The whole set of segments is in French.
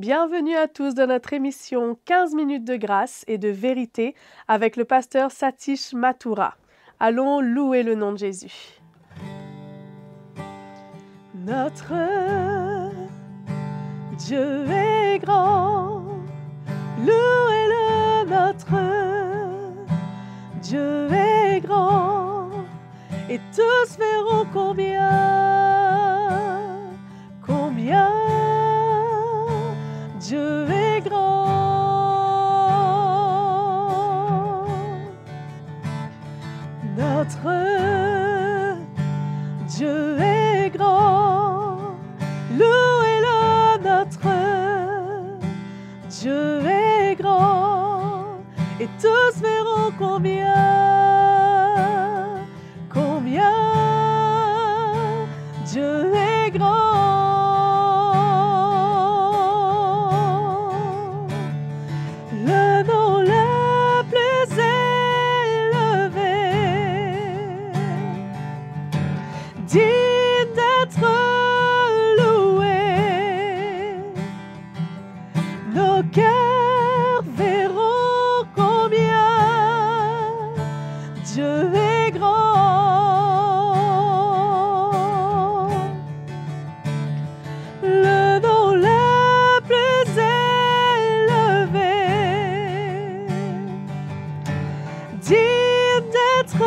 Bienvenue à tous dans notre émission 15 minutes de grâce et de vérité avec le pasteur Satish Mathura. Allons louer le nom de Jésus. Notre Dieu est grand, louez-le, notre Dieu est grand, et tous verront combien Dieu est grand. Notre Dieu est grand, louez-le, notre Dieu est grand, et tous verront combien Dieu est grand. Le nom le plus élevé, digne d'être loué. Nos cœurs verront combien Dieu est grand. Le nom le plus élevé, digne d'être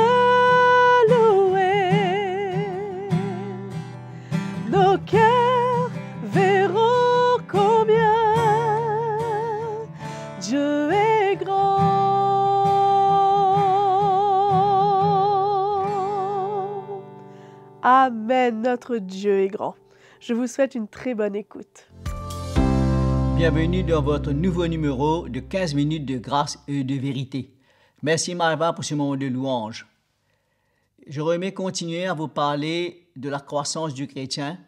loué. Nos cœurs verront combien Dieu est grand. Amen, notre Dieu est grand. Je vous souhaite une très bonne écoute. Bienvenue dans votre nouveau numéro de 15 minutes de grâce et de vérité. Merci Marva pour ce moment de louange. J'aurais aimé continuer à vous parler de la croissance du chrétien,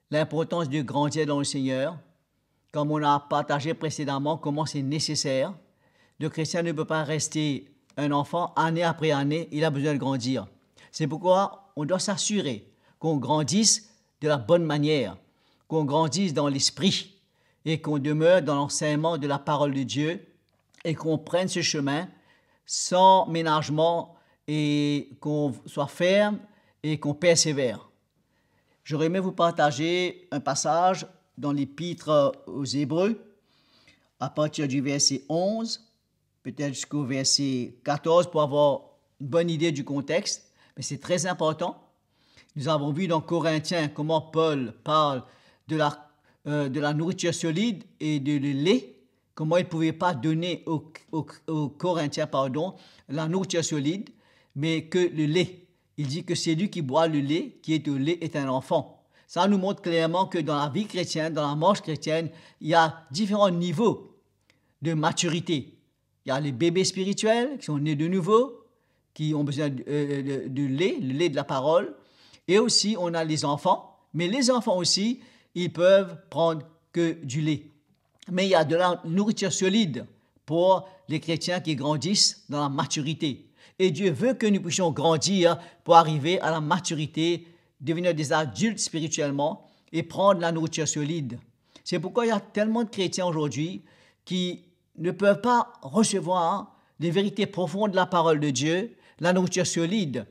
l'importance de grandir dans le Seigneur, comme on a partagé précédemment comment c'est nécessaire. Le chrétien ne peut pas rester un enfant année après année, il a besoin de grandir. C'est pourquoi on doit s'assurer qu'on grandisse de la bonne manière, qu'on grandisse dans l'esprit et qu'on demeure dans l'enseignement de la parole de Dieu et qu'on prenne ce chemin sans ménagement et qu'on soit ferme et qu'on persévère. J'aurais aimé vous partager un passage dans l'épître aux Hébreux à partir du verset 11, peut-être jusqu'au verset 14 pour avoir une bonne idée du contexte, mais c'est très important. Nous avons vu dans Corinthiens comment Paul parle de la nourriture solide et de lait, comment il ne pouvait pas donner aux Corinthiens la nourriture solide, mais que le lait. Il dit que celui qui boit le lait, qui est au lait, est un enfant. Ça nous montre clairement que dans la vie chrétienne, dans la marche chrétienne, il y a différents niveaux de maturité. Il y a les bébés spirituels qui sont nés de nouveau, qui ont besoin de lait, le lait de la parole. Et aussi, on a les enfants, mais les enfants aussi, ils peuvent prendre que du lait. Mais il y a de la nourriture solide pour les chrétiens qui grandissent dans la maturité. Et Dieu veut que nous puissions grandir pour arriver à la maturité, devenir des adultes spirituellement et prendre la nourriture solide. C'est pourquoi il y a tellement de chrétiens aujourd'hui qui ne peuvent pas recevoir les vérités profondes de la parole de Dieu, la nourriture solide.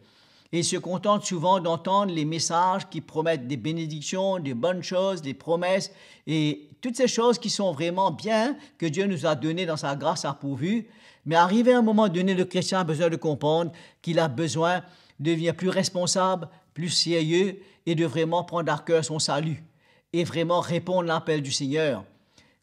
Et ils se contentent souvent d'entendre les messages qui promettent des bénédictions, des bonnes choses, des promesses et toutes ces choses qui sont vraiment bien, que Dieu nous a données dans sa grâce à pourvu. Mais arrivé à un moment donné, le chrétien a besoin de comprendre qu'il a besoin de devenir plus responsable, plus sérieux et de vraiment prendre à cœur son salut et vraiment répondre à l'appel du Seigneur.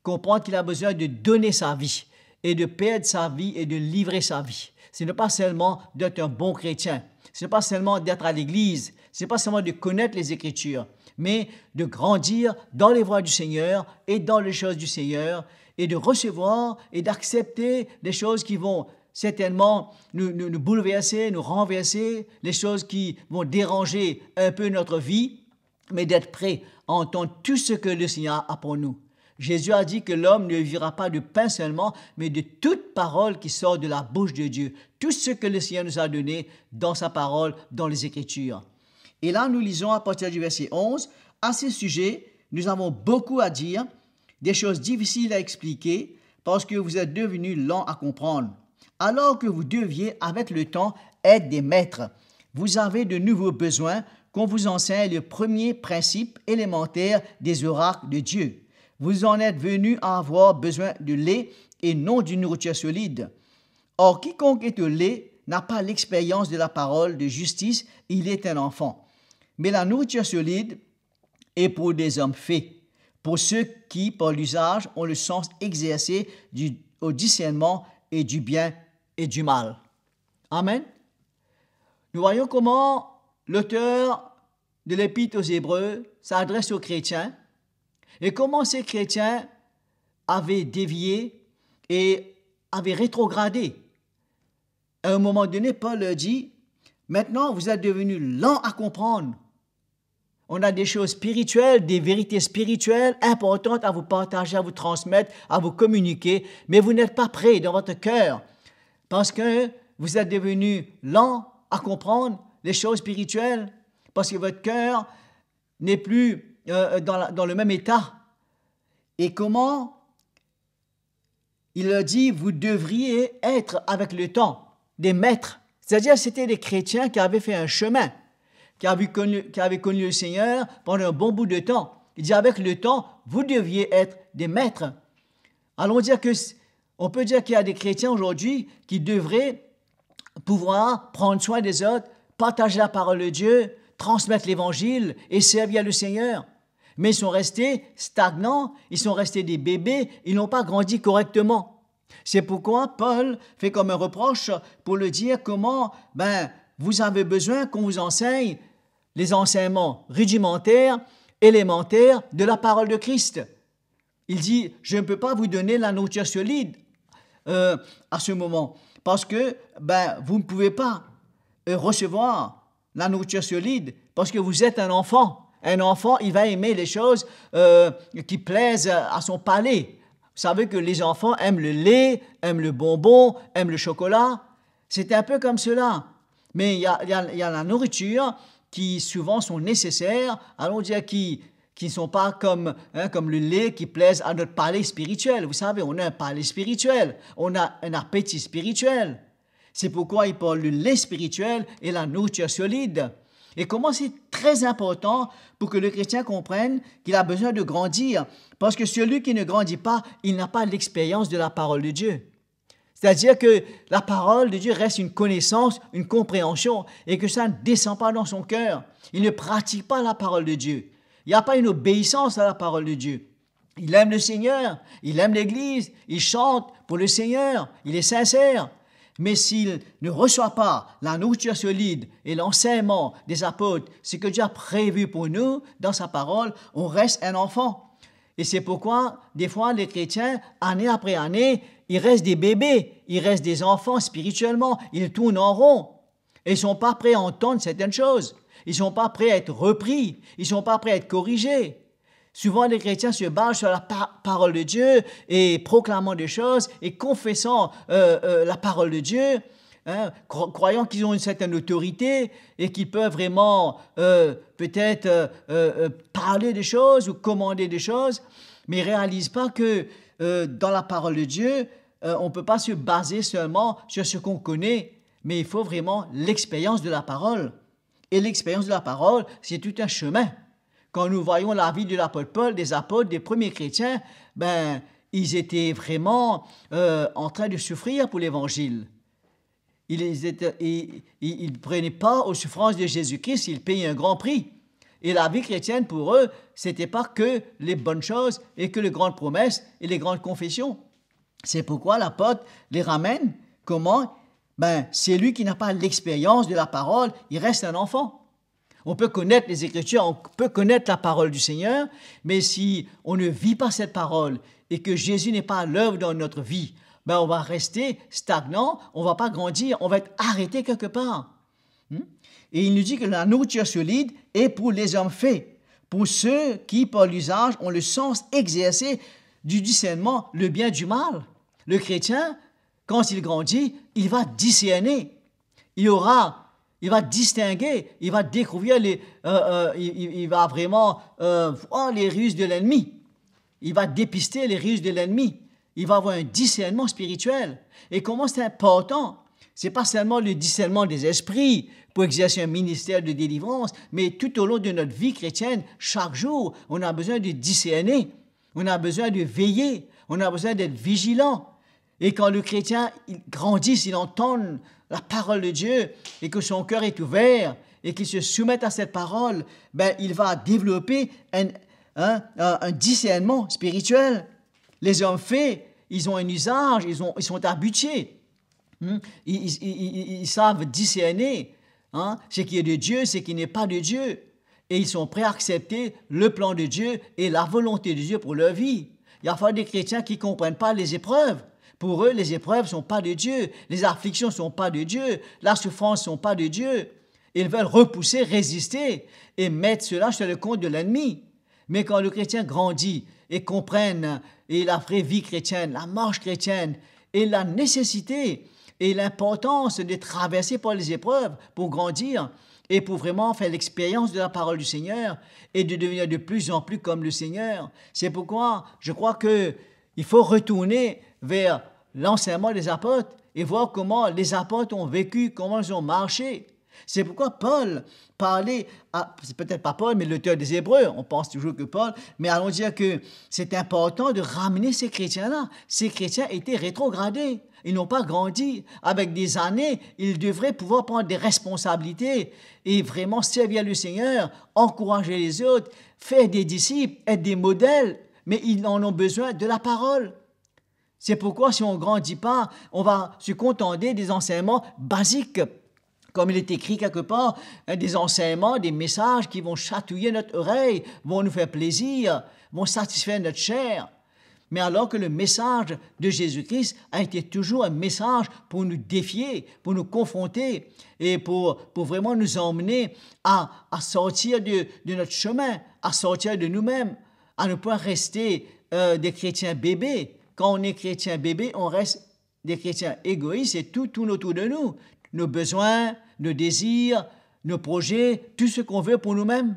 Comprendre qu'il a besoin de donner sa vie et de perdre sa vie et de livrer sa vie. Ce n'est pas seulement d'être un bon chrétien. Ce n'est pas seulement d'être à l'église, ce n'est pas seulement de connaître les Écritures, mais de grandir dans les voies du Seigneur et dans les choses du Seigneur et de recevoir et d'accepter des choses qui vont certainement nous bouleverser, nous renverser, les choses qui vont déranger un peu notre vie, mais d'être prêt à entendre tout ce que le Seigneur a pour nous. Jésus a dit que l'homme ne vivra pas de pain seulement, mais de toute parole qui sort de la bouche de Dieu. Tout ce que le Seigneur nous a donné dans sa parole, dans les Écritures. Et là, nous lisons à partir du verset 11, à ce sujet, nous avons beaucoup à dire. des choses difficiles à expliquer parce que vous êtes devenus lents à comprendre, alors que vous deviez, avec le temps, être des maîtres. Vous avez de nouveaux besoins qu'on vous enseigne le premier principe élémentaire des oracles de Dieu. Vous en êtes venus à avoir besoin de lait et non d'une nourriture solide. Or, quiconque est au lait n'a pas l'expérience de la parole de justice, il est un enfant. Mais la nourriture solide est pour des hommes faits, pour ceux qui, par l'usage, ont le sens exercé au discernement et du bien et du mal. Amen. Nous voyons comment l'auteur de l'Épître aux Hébreux s'adresse aux chrétiens et comment ces chrétiens avaient dévié et avaient rétrogradé. À un moment donné, Paul leur dit, « Maintenant, vous êtes devenus lents à comprendre. On a des choses spirituelles, des vérités spirituelles importantes à vous partager, à vous transmettre, à vous communiquer, mais vous n'êtes pas prêts dans votre cœur parce que vous êtes devenus lents à comprendre les choses spirituelles, parce que votre cœur n'est plus dans le même état. » Et comment il a dit, vous devriez être avec le temps des maîtres. C'est-à-dire, c'était des chrétiens qui avaient fait un chemin, qui avaient connu le Seigneur pendant un bon bout de temps. Il dit, avec le temps, vous deviez être des maîtres. Alors, on peut dire qu'il y a des chrétiens aujourd'hui qui devraient pouvoir prendre soin des autres, partager la parole de Dieu, transmettre l'Évangile et servir le Seigneur. Mais ils sont restés stagnants, ils sont restés des bébés, ils n'ont pas grandi correctement. C'est pourquoi Paul fait comme un reproche pour le dire comment vous avez besoin qu'on vous enseigne les enseignements rudimentaires, élémentaires de la parole de Christ. Il dit, je ne peux pas vous donner la nourriture solide à ce moment, parce que vous ne pouvez pas recevoir la nourriture solide, parce que vous êtes un enfant. Un enfant, il va aimer les choses qui plaisent à son palais. Vous savez que les enfants aiment le lait, aiment le bonbon, aiment le chocolat. C'est un peu comme cela. Mais il y a la nourriture qui souvent sont nécessaires, allons dire qui ne sont pas comme le lait qui plaise à notre palais spirituel. Vous savez, on a un palais spirituel, on a un appétit spirituel. C'est pourquoi il parle du lait spirituel et la nourriture solide. Et comment c'est très important pour que le chrétien comprenne qu'il a besoin de grandir. Parce que celui qui ne grandit pas, il n'a pas l'expérience de la parole de Dieu. C'est-à-dire que la parole de Dieu reste une connaissance, une compréhension, et que ça ne descend pas dans son cœur. Il ne pratique pas la parole de Dieu. Il n'y a pas une obéissance à la parole de Dieu. Il aime le Seigneur, il aime l'Église, il chante pour le Seigneur, il est sincère. Mais s'il ne reçoit pas la nourriture solide et l'enseignement des apôtres, ce que Dieu a prévu pour nous dans sa parole, on reste un enfant. Et c'est pourquoi, des fois, les chrétiens, année après année, ils restent des bébés, ils restent des enfants spirituellement, ils tournent en rond. Et ils ne sont pas prêts à entendre certaines choses. Ils ne sont pas prêts à être repris, ils ne sont pas prêts à être corrigés. Souvent, les chrétiens se basent sur la parole de Dieu et proclamant des choses et confessant la parole de Dieu, croyant qu'ils ont une certaine autorité et qu'ils peuvent vraiment peut-être parler des choses ou commander des choses, mais ils ne réalisent pas que dans la parole de Dieu, on ne peut pas se baser seulement sur ce qu'on connaît, mais il faut vraiment l'expérience de la parole. Et l'expérience de la parole, c'est tout un chemin. Quand nous voyons la vie de l'apôtre Paul, des apôtres, des premiers chrétiens, ils étaient vraiment en train de souffrir pour l'Évangile. Ils ne prenaient pas aux souffrances de Jésus-Christ, ils payaient un grand prix. Et la vie chrétienne, pour eux, ce n'était pas que les bonnes choses et que les grandes promesses et les grandes confessions. C'est pourquoi l'apôtre les ramène. Comment? C'est lui qui n'a pas l'expérience de la parole, il reste un enfant. On peut connaître les Écritures, on peut connaître la parole du Seigneur, mais si on ne vit pas cette parole et que Jésus n'est pas à l'œuvre dans notre vie, on va rester stagnant, on ne va pas grandir, on va être arrêté quelque part. Et il nous dit que la nourriture solide est pour les hommes faits, pour ceux qui, par l'usage, ont le sens exercé du discernement, le bien du mal. Le chrétien, quand il grandit, il va discerner. Il va distinguer, il va découvrir il va vraiment voir les ruses de l'ennemi. Il va dépister les ruses de l'ennemi. Il va avoir un discernement spirituel. Et comment c'est important? Ce n'est pas seulement le discernement des esprits pour exercer un ministère de délivrance, mais tout au long de notre vie chrétienne, chaque jour, on a besoin de discerner. On a besoin de veiller. On a besoin d'être vigilant. Et quand le chrétien il grandit, il entend la parole de Dieu et que son cœur est ouvert et qu'il se soumette à cette parole, ben, il va développer un discernement spirituel. Les hommes faits, ils ont un usage, ils sont habitués. Ils savent discerner ce qui est de Dieu, ce qui n'est pas de Dieu. Et ils sont prêts à accepter le plan de Dieu et la volonté de Dieu pour leur vie. Il y a des chrétiens qui ne comprennent pas les épreuves. Pour eux, les épreuves ne sont pas de Dieu, les afflictions ne sont pas de Dieu, la souffrance ne sont pas de Dieu. Ils veulent repousser, résister et mettre cela sur le compte de l'ennemi. Mais quand le chrétien grandit et comprenne et la vraie vie chrétienne, la marche chrétienne et la nécessité et l'importance de traverser par les épreuves pour grandir et pour vraiment faire l'expérience de la parole du Seigneur et de devenir de plus en plus comme le Seigneur. C'est pourquoi je crois qu'il faut retourner vers l'enseignement des apôtres et voir comment les apôtres ont vécu, comment ils ont marché. C'est pourquoi Paul parlait, c'est peut-être pas Paul, mais l'auteur des Hébreux, on pense toujours que Paul, mais allons dire que c'est important de ramener ces chrétiens-là. Ces chrétiens étaient rétrogradés, ils n'ont pas grandi. Avec des années, ils devraient pouvoir prendre des responsabilités et vraiment servir le Seigneur, encourager les autres, faire des disciples, être des modèles, mais ils en ont besoin de la parole. C'est pourquoi si on ne grandit pas, on va se contenter des enseignements basiques. Comme il est écrit quelque part, des enseignements, des messages qui vont chatouiller notre oreille, vont nous faire plaisir, vont satisfaire notre chair. Mais alors que le message de Jésus-Christ a été toujours un message pour nous défier, pour nous confronter et pour vraiment nous emmener à sortir de notre chemin, à sortir de nous-mêmes, à ne pas rester des chrétiens bébés. Quand on est chrétien bébé, on reste des chrétiens égoïstes et tout tourne autour de nous. Nos besoins, nos désirs, nos projets, tout ce qu'on veut pour nous-mêmes.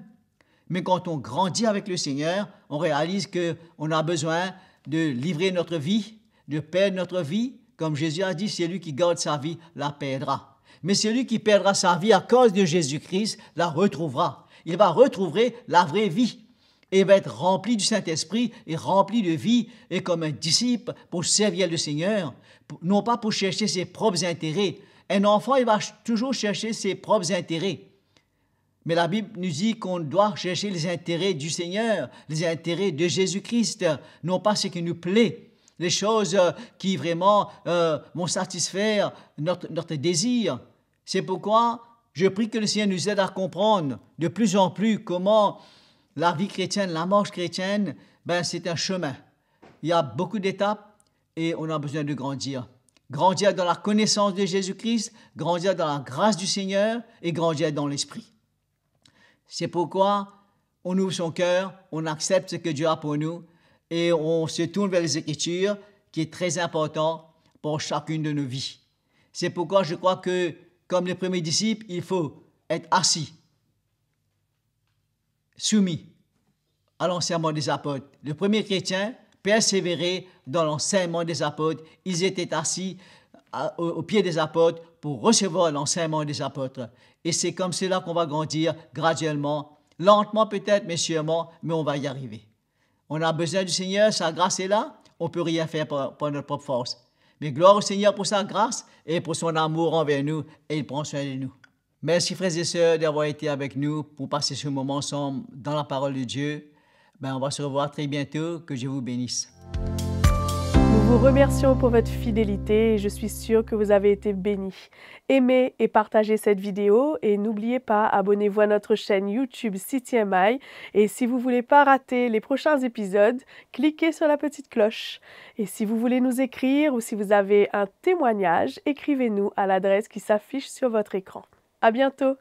Mais quand on grandit avec le Seigneur, on réalise qu'on a besoin de livrer notre vie, de perdre notre vie. Comme Jésus a dit, celui qui garde sa vie la perdra. Mais celui qui perdra sa vie à cause de Jésus-Christ la retrouvera. Il va retrouver la vraie vie. Et va être rempli du Saint-Esprit et rempli de vie et comme un disciple pour servir le Seigneur, non pas pour chercher ses propres intérêts. Un enfant, il va toujours chercher ses propres intérêts. Mais la Bible nous dit qu'on doit chercher les intérêts du Seigneur, les intérêts de Jésus-Christ, non pas ce qui nous plaît, les choses qui vraiment vont satisfaire notre désir. C'est pourquoi je prie que le Seigneur nous aide à comprendre de plus en plus comment la vie chrétienne, la marche chrétienne, c'est un chemin. Il y a beaucoup d'étapes et on a besoin de grandir. Grandir dans la connaissance de Jésus-Christ, grandir dans la grâce du Seigneur et grandir dans l'Esprit. C'est pourquoi on ouvre son cœur, on accepte ce que Dieu a pour nous et on se tourne vers les Écritures, qui est très important pour chacune de nos vies. C'est pourquoi je crois que, comme les premiers disciples, il faut être assis, soumis à l'enseignement des apôtres. Le premier chrétien persévérait dans l'enseignement des apôtres. Ils étaient assis au pied des apôtres pour recevoir l'enseignement des apôtres. Et c'est comme cela qu'on va grandir graduellement, lentement peut-être, mais sûrement, mais on va y arriver. On a besoin du Seigneur, sa grâce est là, on ne peut rien faire par notre propre force. Mais gloire au Seigneur pour sa grâce et pour son amour envers nous, et il prend soin de nous. Merci frères et sœurs d'avoir été avec nous pour passer ce moment ensemble dans la parole de Dieu. On va se revoir très bientôt. Que Dieu vous bénisse. Nous vous remercions pour votre fidélité et je suis sûre que vous avez été bénis. Aimez et partagez cette vidéo et n'oubliez pas, abonnez-vous à notre chaîne YouTube CTMI et si vous ne voulez pas rater les prochains épisodes, cliquez sur la petite cloche. Et si vous voulez nous écrire ou si vous avez un témoignage, écrivez-nous à l'adresse qui s'affiche sur votre écran. À bientôt!